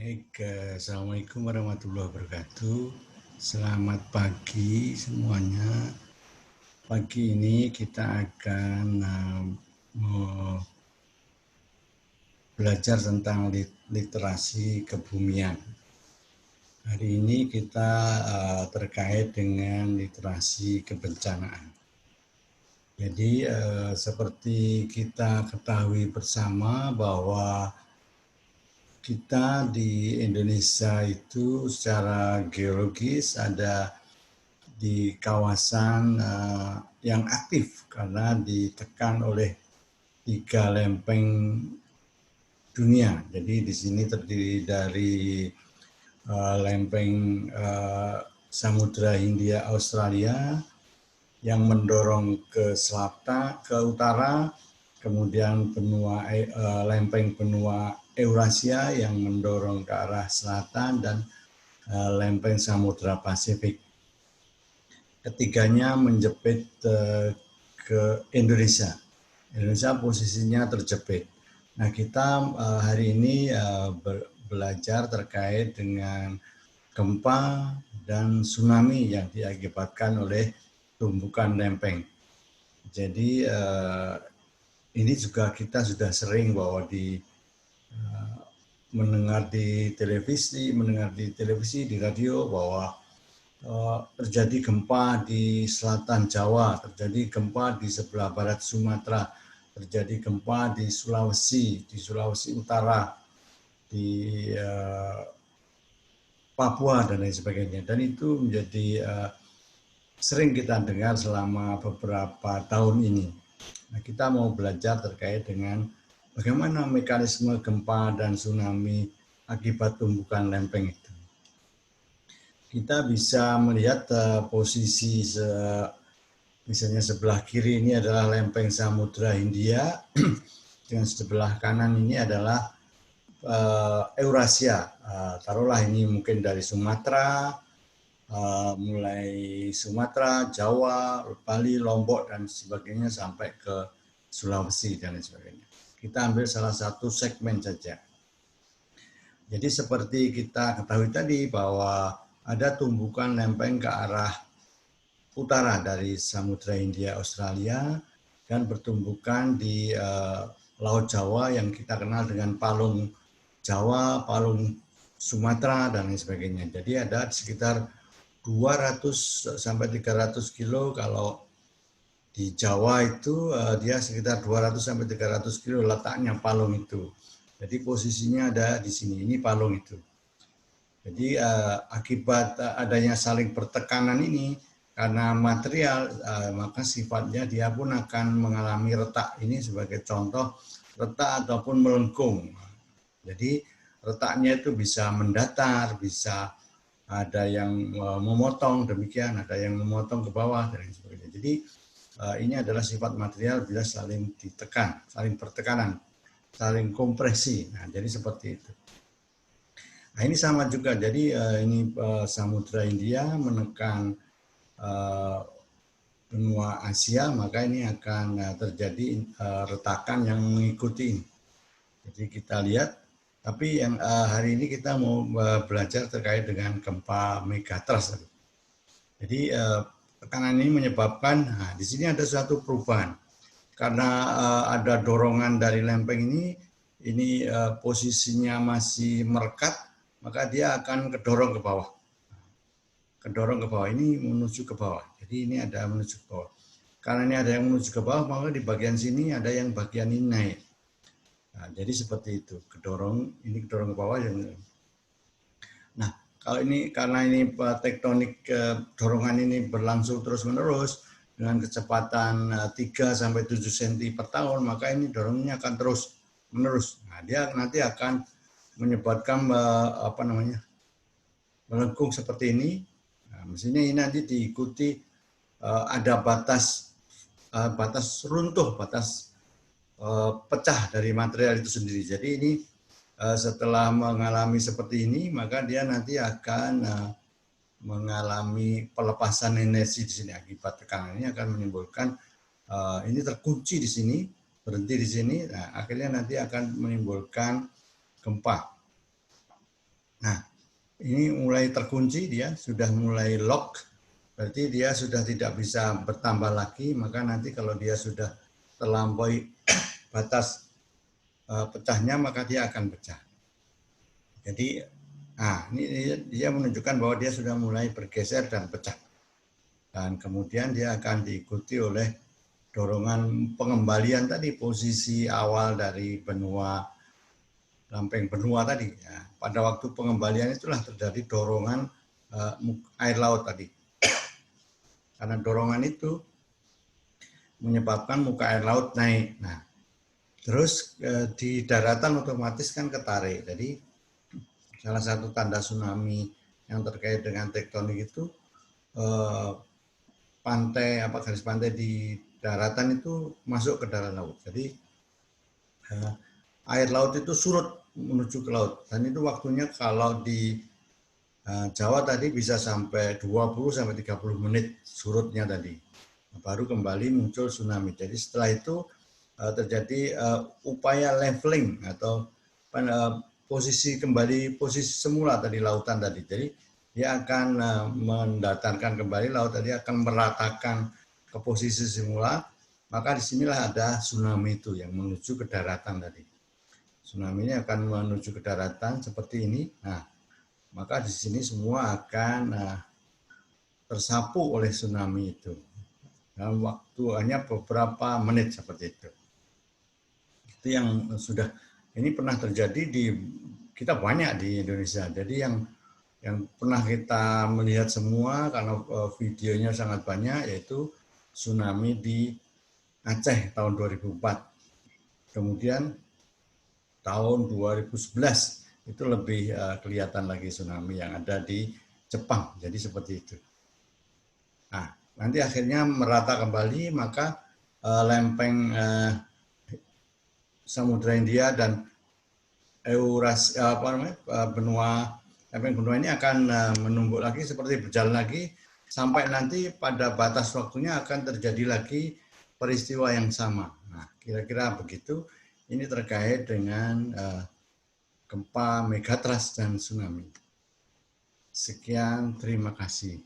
Baik, Assalamualaikum warahmatullahi wabarakatuh. Selamat pagi semuanya. Pagi ini kita akan belajar tentang literasi kebumian. Hari ini kita terkait dengan literasi kebencanaan. Jadi seperti kita ketahui bersama bahwa kita di Indonesia itu secara geologis ada di kawasan yang aktif karena ditekan oleh 3 lempeng dunia. Jadi di sini terdiri dari lempeng Samudra Hindia Australia yang mendorong ke selatan, ke utara, kemudian lempeng benua Eurasia yang mendorong ke arah selatan, dan lempeng Samudra Pasifik. Ketiganya menjepit ke Indonesia. Indonesia posisinya terjepit. Nah, kita hari ini belajar terkait dengan gempa dan tsunami yang diakibatkan oleh tumbukan lempeng. Jadi ini juga kita sudah sering bahwa mendengar di televisi, di radio bahwa terjadi gempa di selatan Jawa, terjadi gempa di sebelah barat Sumatera, terjadi gempa di Sulawesi Utara, di Papua dan lain sebagainya. Dan itu menjadi sering kita dengar selama beberapa tahun ini. Nah, kita mau belajar terkait dengan bagaimana mekanisme gempa dan tsunami akibat tumbukan lempeng itu. Kita bisa melihat posisi misalnya sebelah kiri ini adalah lempeng Samudra Hindia, dengan sebelah kanan ini adalah Eurasia. Taruhlah ini mungkin dari Sumatera, mulai Sumatera, Jawa, Bali, Lombok dan sebagainya sampai ke Sulawesi dan lain sebagainya. Kita ambil salah satu segmen saja. Jadi seperti kita ketahui tadi bahwa ada tumbukan lempeng ke arah utara dari Samudra Hindia Australia dan bertumbukan di Laut Jawa yang kita kenal dengan palung Jawa, palung Sumatera dan lain sebagainya. Jadi ada sekitar 200 sampai 300 kilo. Kalau di Jawa itu dia sekitar 200 sampai 300 kilo letaknya palung itu. Jadi posisinya ada di sini, ini palung itu. Jadi akibat adanya saling pertekanan ini, karena material, maka sifatnya dia pun akan mengalami retak. Ini sebagai contoh retak ataupun melengkung. Jadi retaknya itu bisa mendatar, bisa ada yang memotong demikian, ada yang memotong ke bawah dan sebagainya. Jadi ini adalah sifat material bila saling ditekan, saling pertekanan, saling kompresi. Nah, jadi seperti itu. Nah, ini sama juga. Jadi ini Samudra Hindia menekan benua Asia, maka ini akan terjadi retakan yang mengikuti ini. Jadi kita lihat. Tapi yang hari ini kita mau belajar terkait dengan gempa megatrust. Jadi tekanan ini menyebabkan, nah, di sini ada suatu perubahan. Karena ada dorongan dari lempeng ini posisinya masih merekat, maka dia akan kedorong ke bawah. Kedorong ke bawah, ini menuju ke bawah. Jadi ini ada menuju ke bawah. Karena ini ada yang menuju ke bawah, maka di bagian sini ada yang bagian ini naik. Nah, jadi seperti itu, ini kedorong ke bawah. Nah, kalau ini karena ini tektonik dorongan ini berlangsung terus-menerus dengan kecepatan 3 sampai 7 cm per tahun, maka ini dorongnya akan terus-menerus. Nah, dia nanti akan menyebabkan melengkung seperti ini. Nah, mestinya ini nanti diikuti ada batas runtuh, batas pecah dari material itu sendiri. Jadi ini setelah mengalami seperti ini, maka dia nanti akan mengalami pelepasan energi di sini. Akibat tekanan ini akan menimbulkan ini terkunci di sini, berhenti di sini. Nah, akhirnya nanti akan menimbulkan gempa. Nah, ini mulai terkunci, dia sudah mulai lock, berarti dia sudah tidak bisa bertambah lagi, maka nanti kalau dia sudah terlampaui batas pecahnya, maka dia akan pecah. Jadi, nah ini dia menunjukkan bahwa dia sudah mulai bergeser dan pecah. Dan kemudian dia akan diikuti oleh dorongan pengembalian tadi, posisi awal dari benua, lempeng benua tadi. Ya, pada waktu pengembalian itulah terjadi dorongan air laut tadi. Karena dorongan itu menyebabkan muka air laut naik. Nah, terus di daratan otomatis kan ketarik. Jadi salah satu tanda tsunami yang terkait dengan tektonik itu pantai, garis pantai di daratan itu masuk ke dalam laut. Jadi air laut itu surut menuju ke laut. Dan itu waktunya kalau di Jawa tadi bisa sampai 20 sampai 30 menit surutnya tadi. Baru kembali muncul tsunami. Jadi setelah itu terjadi upaya leveling atau posisi semula tadi lautan tadi. Jadi dia akan mendatarkan kembali laut tadi, akan meratakan ke posisi semula, maka disinilah ada tsunami itu yang menuju ke daratan tadi. Tsunami ini akan menuju ke daratan seperti ini. Nah, maka di sini semua akan tersapu oleh tsunami itu dalam waktu hanya beberapa menit seperti itu. Itu yang sudah ini pernah terjadi di kita banyak di Indonesia. Jadi yang pernah kita melihat semua karena videonya sangat banyak, yaitu tsunami di Aceh tahun 2004. Kemudian tahun 2011 itu lebih kelihatan lagi tsunami yang ada di Jepang. Jadi seperti itu. Nah, nanti akhirnya merata kembali, maka lempeng Samudra India dan Eurasia lempeng benua ini akan menumbuk lagi, seperti berjalan lagi sampai nanti pada batas waktunya akan terjadi lagi peristiwa yang sama. Nah, kira-kira begitu. Ini terkait dengan gempa megatrust dan tsunami. Sekian, terima kasih.